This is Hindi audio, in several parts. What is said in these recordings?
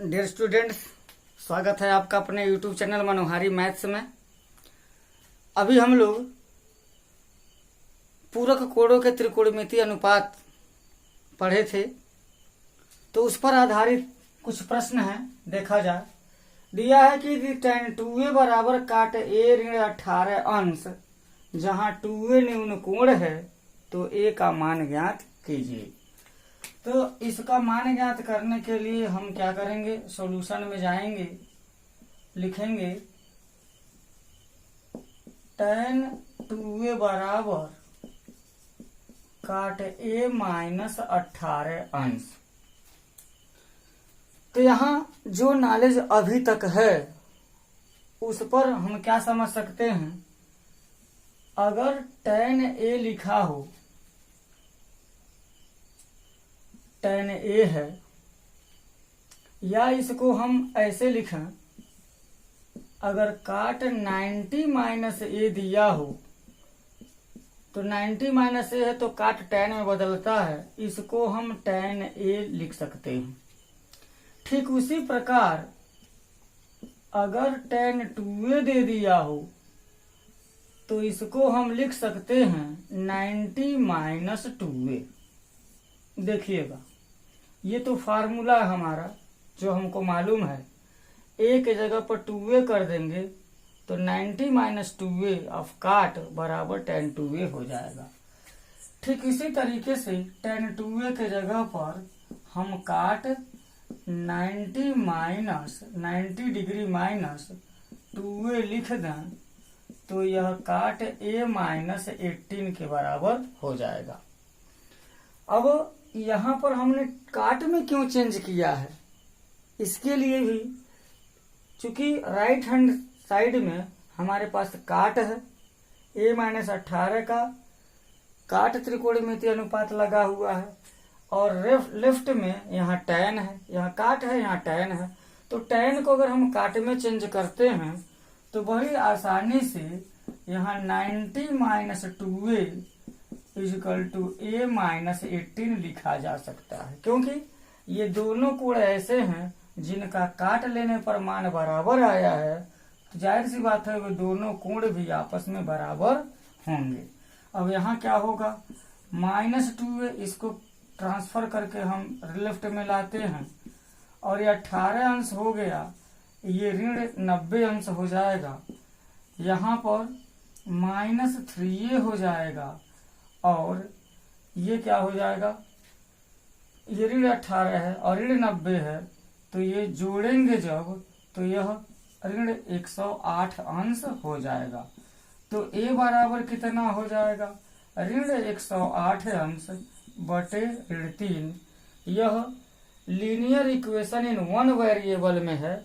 डियर स्टूडेंट्स, स्वागत है आपका अपने यूट्यूब चैनल मनोहारी मैथ्स में। अभी हम लोग पूरक कोणों के त्रिकोणमितीय अनुपात पढ़े थे, तो उस पर आधारित कुछ प्रश्न हैं। देखा जाए, दिया है कि tan 2a बराबर काट a ऋण 18 अंश, जहां 2a न्यून कोण है तो a का मान ज्ञात कीजिए। तो इसका मान ज्ञात करने के लिए हम क्या करेंगे, सॉल्यूशन में जाएंगे, लिखेंगे tan 2a बराबर काट a माइनस 18 अंश। तो यहाँ जो नॉलेज अभी तक है उस पर हम क्या समझ सकते हैं। अगर tan a लिखा हो, tan a है, या इसको हम ऐसे लिखें, अगर काट 90 माइनस a दिया हो तो 90 माइनस a है तो काट tan में बदलता है, इसको हम tan a लिख सकते हैं। ठीक उसी प्रकार अगर tan 2a दे दिया हो तो इसको हम लिख सकते हैं 90 माइनस 2a। देखिएगा, ये तो फार्मूला है हमारा जो हमको मालूम है। a के जगह पर 2a कर देंगे तो 90 माइनस 2a ऑफ काट बराबर tan 2a हो जाएगा। ठीक इसी तरीके से tan 2a के जगह पर हम काट 90 डिग्री माइनस 2a लिख दें तो यह काट a माइनस 18 के बराबर हो जाएगा। अब यहाँ पर हमने काट में क्यों चेंज किया है, इसके लिए भी चूंकि राइट हैंड साइड में हमारे पास काट है, a माइनस 18 का काट त्रिकोणमितीय अनुपात लगा हुआ है, और लेफ्ट में यहाँ tan है, यहाँ काट है, यहाँ tan है। तो tan को अगर हम काट में चेंज करते हैं तो बड़ी आसानी से यहाँ 90 minus 2a equal to a minus 18 लिखा जा सकता है, क्योंकि ये दोनों कोण ऐसे हैं जिनका काट लेने पर मान बराबर आया है। तो जाहिर सी बात है वे दोनों कोण भी आपस में बराबर होंगे। अब यहाँ क्या होगा, माइनस 2a, इसको ट्रांसफर करके हम लेफ्ट में लाते हैं और ये 18 अंश हो गया, ये ऋण 90 अंश हो जाएगा। यहाँ पर माइनस 3a हो जाएगा और ये क्या हो जाएगा, ये ऋण 18 है और ऋण 90 है, तो ये जोड़ेंगे जब तो यह ऋण 108 अंश हो जाएगा। तो a बराबर कितना हो जाएगा, ऋण 108 अंश बटे ऋण 3। यह linear equation in one variable में है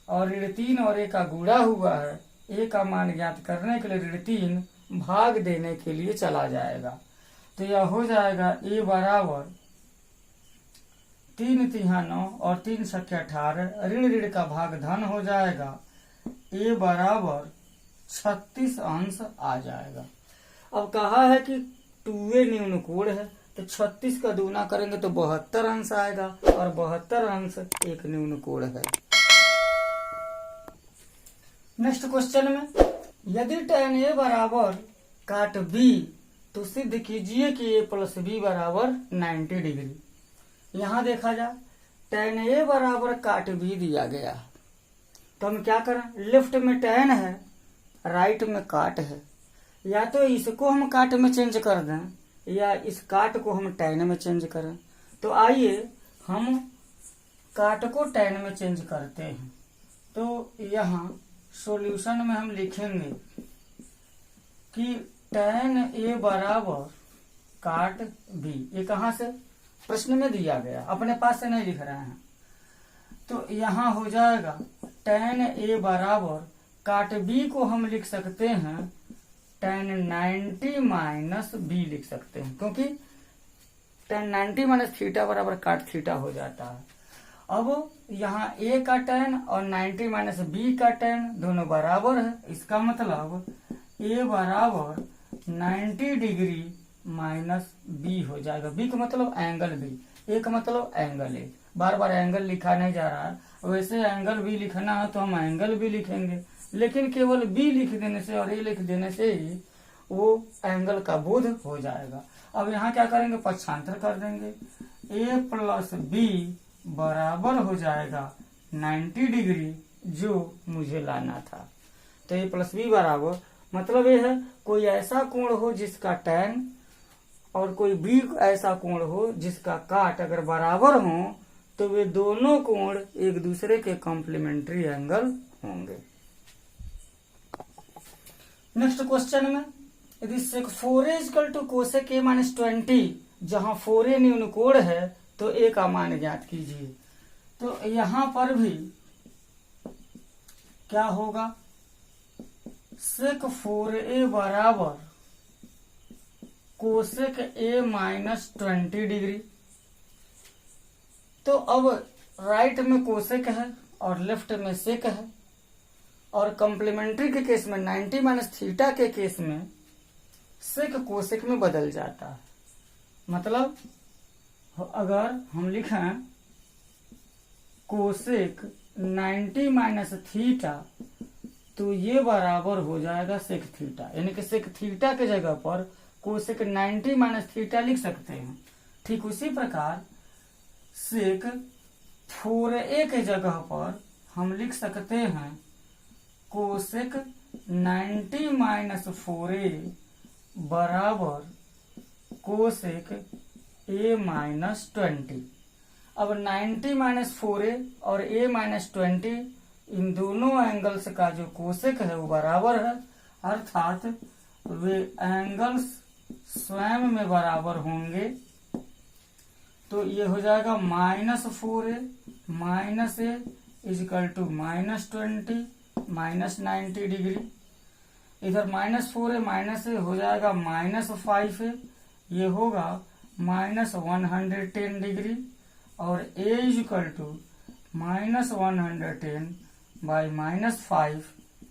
और ऋण 3 और a का गुणा हुआ है। a का मान ज्ञात करने के लिए ऋण 3 भाग देने के लिए चला जाएगा। तो यह हो जाएगा a बराबर 3 तिहा 9 और 3 सके 18, ऋण ऋण का भाग धन हो जाएगा, a बराबर 36 अंश आ जाएगा। अब कहा है कि 2a न्यून कोण है, तो 36 का दूना करेंगे तो 72 अंश आएगा, और 72 अंश एक न्यून कोण है। नेक्स्ट क्वेश्चन में, यदि tan a बराबर काट b तो सिद्ध कीजिए कि a प्लस b बराबर 90 डिग्री। यहाँ देखा जाए, tan a बराबर काट b दिया गया, तो हम क्या करें, लेफ्ट में tan है, राइट में काट है, या तो इसको हम काट में चेंज कर दें या इस काट को हम tan में चेंज करें। तो आइए हम काट को tan में चेंज करते हैं। तो यहाँ सॉल्यूशन में हम लिखेंगे कि tan a बराबर काट b। ये कहाँ से, प्रश्न में दिया गया, अपने पास से नहीं लिख रहे हैं। तो यहाँ हो जाएगा tan a बराबर काट b को हम लिख सकते हैं tan 90 माइनस b लिख सकते हैं, क्योंकि tan 90 माइनस थीटा बराबर काट थीटा हो जाता है। अब यहाँ a का tan और 90 माइनस b का tan दोनों बराबर है, इसका मतलब a बराबर 90 डिग्री माइनस b हो जाएगा। b का मतलब एंगल b, a का मतलब angle a। Bar bar angle लिखा नहीं जा रहा है। वैसे एंगल भी लिखना है तो हम एंगल भी लिखेंगे, लेकिन केवल बी लिख देने से और ए लिख देने से ही वो एंगल का बोध हो जाएगा। अब यहाँ क्या करेंगे, पक्षांतर कर देंगे। ए प्लस बी बराबर हो जाएगा 90 डिग्री, जो मुझे लाना था। तो ए प्लस बी बराबर मतलब ये है कोई ऐसा कोण हो जिसका टैन और कोई बी ऐसा कोण हो जिसका काट अगर बराबर हो तो वे दोनों कोण एक दूसरे के कॉम्प्लीमेंट्री एंगल होंगे। नेक्स्ट क्वेश्चन में यदि sec 4a equal to cosec a minus 20, जहां 4a न्यून कोण है तो a का मान ज्ञात कीजिए। तो यहां पर भी क्या होगा, sec 4a बराबर कोसेक a माइनस 20 डिग्री। तो अब राइट में कोसेक है और लेफ्ट में सेक है, और कॉम्प्लीमेंट्री के केस में 90 माइनस थीटा के केस में सेक कोसेक में बदल जाता है। मतलब अगर हम लिखें कोसेक 90 माइनस थीटा तो ये बराबर हो जाएगा सेक थीटा, यानी कि सेक थीटा के जगह पर कोसेक 90 माइनस थीटा लिख सकते हैं। ठीक उसी प्रकार सेक 4a के जगह पर हम लिख सकते हैं कोसेक 90 माइनस 4a बराबर कोसेक a माइनस 20। अब 90 माइनस 4a और a माइनस 20 इन दोनों एंगल्स का जो कोसेक है वो बराबर है, अर्थात वे एंगल्स स्वयं में बराबर होंगे। तो ये हो जाएगा -4a minus a equal to -20 minus 90 degree. इधर -4a माइनस a हो जाएगा -5a, ये होगा -110 डिग्री, और a equal to -110 by -5,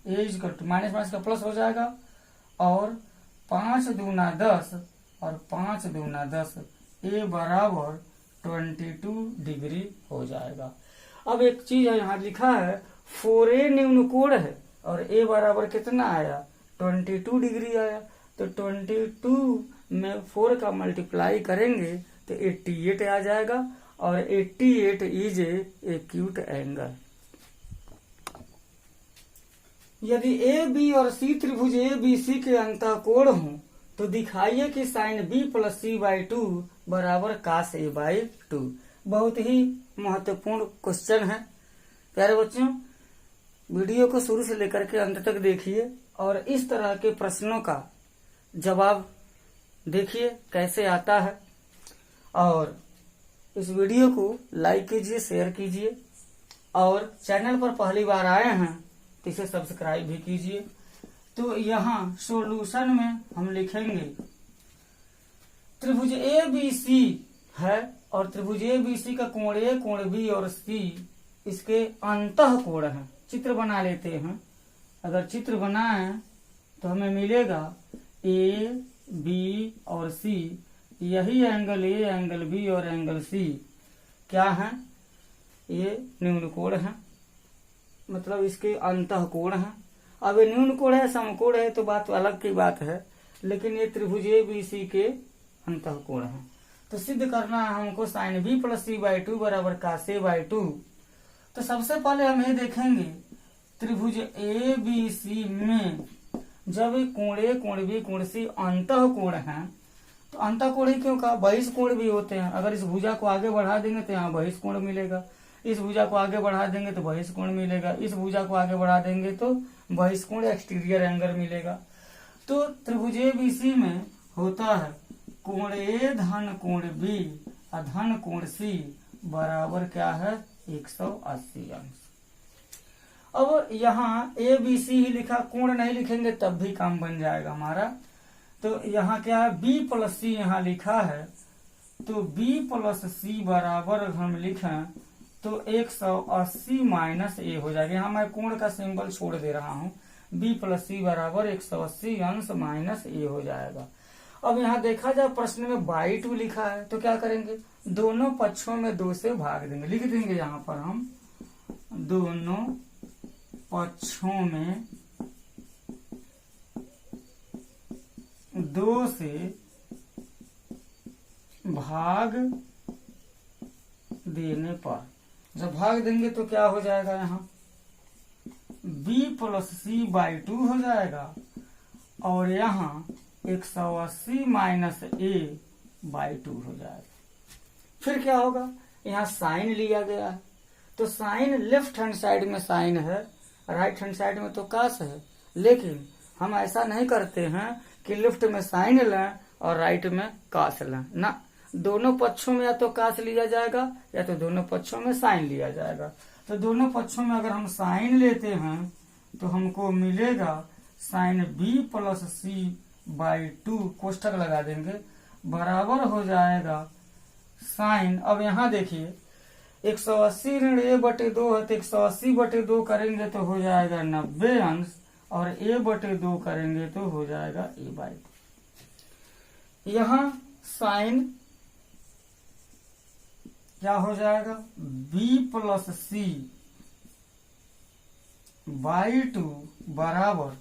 a equal to minus minus का प्लस हो जाएगा, और 5 दूना 10 और 5 दूना 10, a बराबर 22 डिग्री हो जाएगा। अब एक चीज है, यहाँ लिखा है 4a न्यून कोण है और a बराबर कितना आया, 22 डिग्री आया। तो 22 में 4 का मल्टीप्लाई करेंगे तो 88 आ जाएगा, और 88 इज ए एक्यूट एंगल। यदि ए बी और सी त्रिभुज ए बी सी के अंतःकोण हों तो दिखाइए कि sine B plus C by 2 बराबर कास ए बाई 2। बहुत ही महत्वपूर्ण क्वेश्चन है प्यारे बच्चों, वीडियो को शुरू से लेकर के अंत तक देखिए और इस तरह के प्रश्नों का जवाब देखिए कैसे आता है। और इस वीडियो को लाइक कीजिए, शेयर कीजिए, और चैनल पर पहली बार आए हैं तो इसे सब्सक्राइब भी कीजिए। तो यहाँ सॉल्यूशन में हम लिखेंगे त्रिभुज ए बी सी है और त्रिभुज ए बी सी का कोण ए, कोण बी और सी इसके अंतः कोण है। चित्र बना लेते हैं। अगर चित्र बनाए तो हमें मिलेगा ए बी और सी, यही एंगल ए, एंगल बी और एंगल सी क्या है, ये न्यून कोण है, मतलब इसके अंतः कोण है। अब ये न्यून कोण है, समकोण है तो बात अलग की बात है, लेकिन ये त्रिभुज ए बी सी के अंतः कोण है। तो सिद्ध करना है हमको sine B plus C by 2 बराबर कास ए बाई 2। तो सबसे पहले हम ये देखेंगे त्रिभुज ए बी सी में जब कोण ए, कोण बी, कोण सी अंतः कोण है, तो अंतः कोण ही क्यों कहा, बहिष कोण भी होते हैं। अगर इस भुजा को आगे बढ़ा देंगे तो यहाँ बहिष कोण मिलेगा, इस भुजा को आगे बढ़ा देंगे तो बहिष कोण मिलेगा, इस भुजा को आगे बढ़ा देंगे तो बहिष कोण एक्सटीरियर एंगल मिलेगा। तो त्रिभुज ए बी सी में होता है कोण ए धन कोण बी धन कोण सी बराबर क्या है 180 अंश। अब यहाँ ए बी सी ही लिखा, कोण नहीं लिखेंगे तब भी काम बन जाएगा हमारा। तो यहाँ क्या है बी प्लस सी यहाँ लिखा है, तो बी प्लस सी बराबर हम लिखें तो 180 माइनस ए हो जाएगा। यहाँ मैं कोण का सिंबल छोड़ दे रहा हूँ। बी प्लस सी बराबर 180 अंश माइनस ए हो जाएगा। अब यहाँ देखा जाए प्रश्न में बाई 2 लिखा है तो क्या करेंगे, दोनों पक्षों में 2 से भाग देंगे। लिख देंगे यहाँ पर हम दोनों पक्षों में 2 से भाग देने पर, जब भाग देंगे तो क्या हो जाएगा, यहाँ b प्लस सी बाई 2 हो जाएगा और यहाँ 180 माइनस a बाई 2 हो जाएगा। फिर क्या होगा, यहाँ साइन लिया गया है तो साइन लेफ्ट हैंड साइड में साइन है, राइट हैंड साइड में तो कास है, लेकिन हम ऐसा नहीं करते हैं कि लेफ्ट में साइन लें और राइट में कास लें ना, दोनों पक्षों में या तो कास लिया जाएगा या तो दोनों पक्षों में साइन लिया जाएगा। तो दोनों पक्षों में अगर हम साइन लेते हैं तो हमको मिलेगा sine b plus C by 2, कोष्ठक लगा देंगे, बराबर हो जाएगा साइन। अब यहाँ देखिए 180 ऋण a बटे 2 है तो 180 बटे 2 करेंगे तो हो जाएगा 90 अंश और a बटे 2 करेंगे तो हो जाएगा a बाई 2। यहाँ साइन क्या हो जाएगा, b प्लस सी बाई 2 बराबर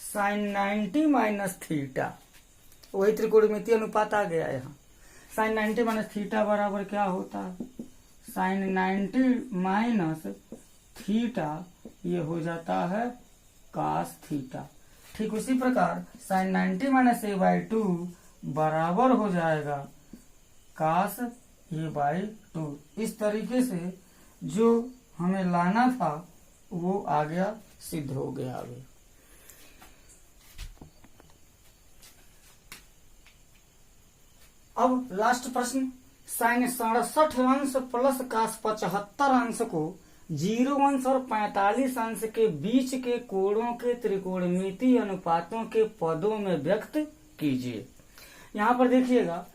साइन 90 माइनस थीटा, वही त्रिकोणमितीय अनुपात आ गया यहाँ। साइन 90 माइनस थीटा बराबर क्या होता है, साइन 90 माइनस थीटा, ये हो जाता है कास थीटा। ठीक उसी प्रकार साइन 90 माइनस a बाई 2 बराबर हो जाएगा कास a बाई 2। इस तरीके से जो हमें लाना था वो आ गया, सिद्ध हो गया। अभी अब लास्ट प्रश्न, साइन 67 अंश प्लस कास 75 अंश को 0 अंश और 45 अंश के बीच के कोणों के त्रिकोणमितीय अनुपातों के पदों में व्यक्त कीजिए। यहाँ पर देखिएगा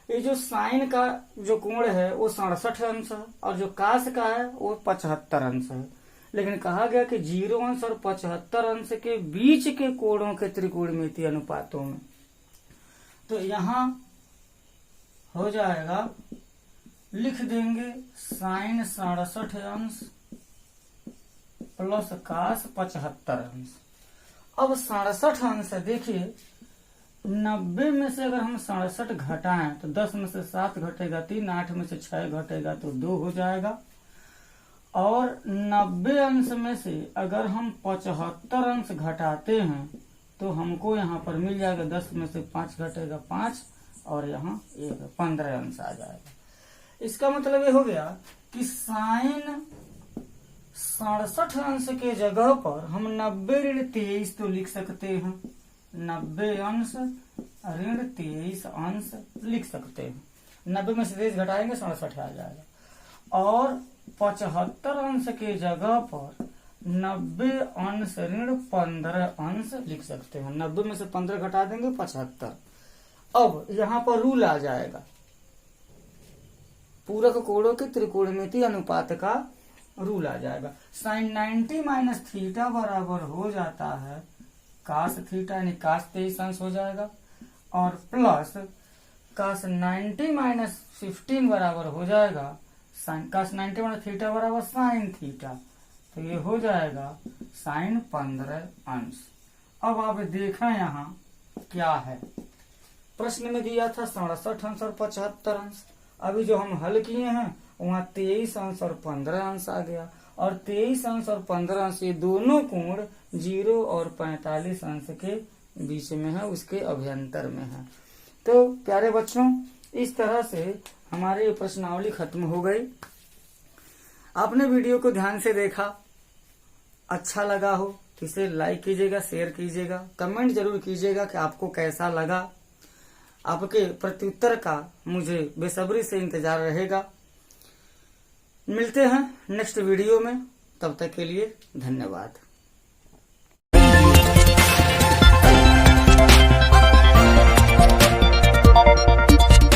ये जो साइन का जो कोण है वो 67 अंश है और जो कास का है वो 75 अंश है, लेकिन कहा गया कि 0 अंश और 75 अंश के बीच के कोणों के त्रिकोणमितीय अनुपातों में, तो यहाँ हो जाएगा, लिख देंगे साइन 67 अंश प्लस कास 75 अंश। अब 67 अंश है, देखिए 90 में से अगर हम 67 घटाएं तो 10 में से 7 घटेगा 3, 8 में से 6 घटेगा तो 2 हो जाएगा, और 90 अंश में से अगर हम 75 अंश घटाते हैं तो हमको यहाँ पर मिल जाएगा 10 में से 5 घटेगा 5 और यहाँ 15 अंश आ जाएगा। इसका मतलब ये हो गया कि साइन 67 अंश के जगह पर हम 90 ऋण 23 तो लिख सकते हैं, 90 अंश ऋण 23 अंश लिख सकते हैं। 90 में से 23 घटाएंगे 67 आ जाएगा, और 75 अंश के जगह पर 90 अंश ऋण 15 अंश लिख सकते हैं। 90 में से 15 घटा देंगे 75। अब यहाँ पर रूल आ जाएगा, पूरक कोणों के त्रिकोणमितीय अनुपात का रूल आ जाएगा। साइन 90 माइनस थीटा बराबर हो जाता है कास थीटा, यानी कास 23 अंश हो जाएगा, और प्लस कास 90 माइनस 15 बराबर हो जाएगा साइन कास 90 माइनस थीटा बराबर साइन थीटा, तो ये हो जाएगा साइन 15 अंश। अब आप देखें यहाँ क्या है, प्रश्न में दिया था 67 अंश और 75 अंश, अभी जो हम हल किए हैं वहाँ 23 अंश और 15 अंश आ गया, और 23 अंश और 15 अंश ये दोनों कोण 0 और 45 अंश के बीच में है, उसके अभ्यंतर में है। तो प्यारे बच्चों, इस तरह से हमारी ये प्रश्नावली खत्म हो गई। आपने वीडियो को ध्यान से देखा, अच्छा लगा हो तो इसे लाइक कीजिएगा, शेयर कीजिएगा, कमेंट जरूर कीजिएगा कि आपको कैसा लगा। आपके प्रत्युत्तर का मुझे बेसब्री से इंतजार रहेगा। मिलते हैं नेक्स्ट वीडियो में, तब तक के लिए धन्यवाद।